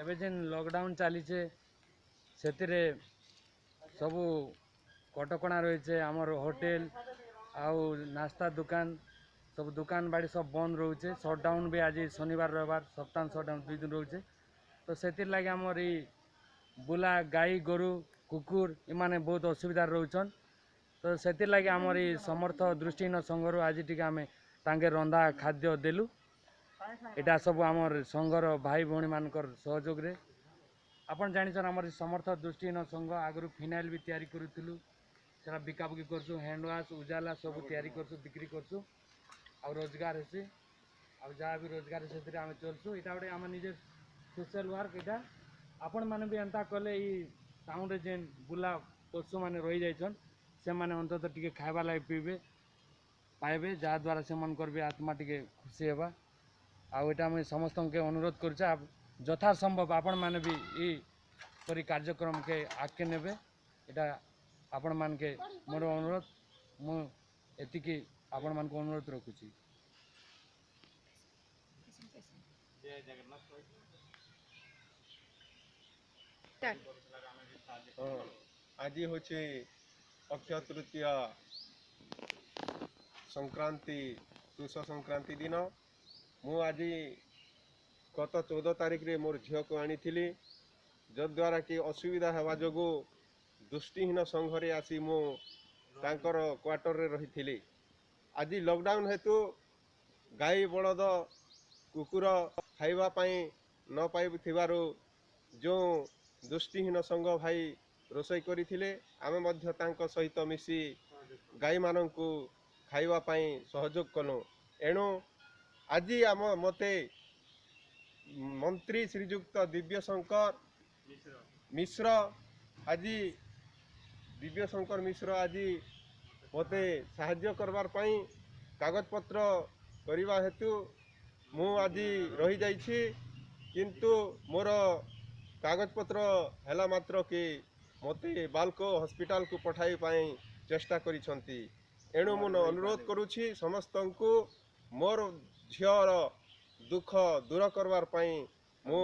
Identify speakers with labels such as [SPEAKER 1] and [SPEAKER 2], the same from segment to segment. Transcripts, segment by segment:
[SPEAKER 1] एबे जेन लॉकडाउन चलीचे से सबू कटकणा रही आमर होटेल आउ नाश्ता दुकान सब दुकान बाड़ी सब बंद रोचे सटडाउन भी आज शनिवार रविवार सप्ताह सटडाउन 2 दिन रोचे तो से लगे आमर बुला गाई गोरु कुकुर इमाने बहुत असुविधा रोचन तो से लगे आमर समर्थ दृष्टिहीन संघर आज टी आम तांगे रंधा खाद्य देलु एटा सब आमर संघर भाई भौणी मानकर सहयोग रे आपन जानिछन आमर समर्थ दृष्टिहीन संघ आगु फिनाइल भी तैयारी करूँ से बिकाबुकी करसु हैंड वाश उजाला सब तैयारी करसु बिक्री करसु आ रोजगार हेसी आ जहाँ भी रोजगार से आम चलसु यहाँ गोटे आम निजे सोशल वर्क यहाँ आपण मैंने भी एंता कले टाउन रे जेन बुला पशु मैंने रही जाइछन से माने अंततः टिके खाइबा लाग पीबे पाइबे जहाँद्वारा से मनकर भी आत्मा टिके खुशी हेबा आटा मुझे समस्त के अनुरोध करुचे यथा संभव आपण मैंने भी परी कार्यक्रम के आगे नेबे इटा आपण मान के मोर अनुरोध मुझे आपण मान को अनुरोध रखुची।
[SPEAKER 2] आज हूँ अक्षय तृतीय संक्रांति तुष संक्रांति दिन मु आज गत 14 तारिख रे मोर झील को आनी जद्वारा कि असुविधा हवा जोगु दृष्टिहीन संघरे आसी मु तांकर क्वार्टर रे रही थी। आज लॉकडाउन हेतु गाई बलद कुकुर खाइबा पई न पाई थिबारु जो दृष्टिहीन संघ भाई रोसई करिथिले आमे मध्य तांको सहित मिसी गाई माननकु खाइबा पई सहयोग कलो एणु आज आम मते मंत्री श्रीजुक्त दिव्यशंकर मिश्र आज दिव्यशंकर मिश्र आज मते साहाय्य करबार पई कागज पत्र करिबा हेतु मु आज रही जाइछि किंतु मोर कागज पत्र हैला मात्र कि मते बालको हॉस्पिटल को पठाई पाई चेष्टा करिसंती एणु मु अनुरोध करुछि समस्त को मोर झीर दुख दूर करवार पई मु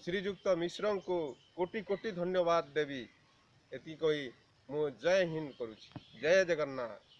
[SPEAKER 2] श्रीजुक्त मिश्र को कोटि कोटि धन्यवाद देवी एति कही मु जय हिंद करुछि। जय जगन्नाथ।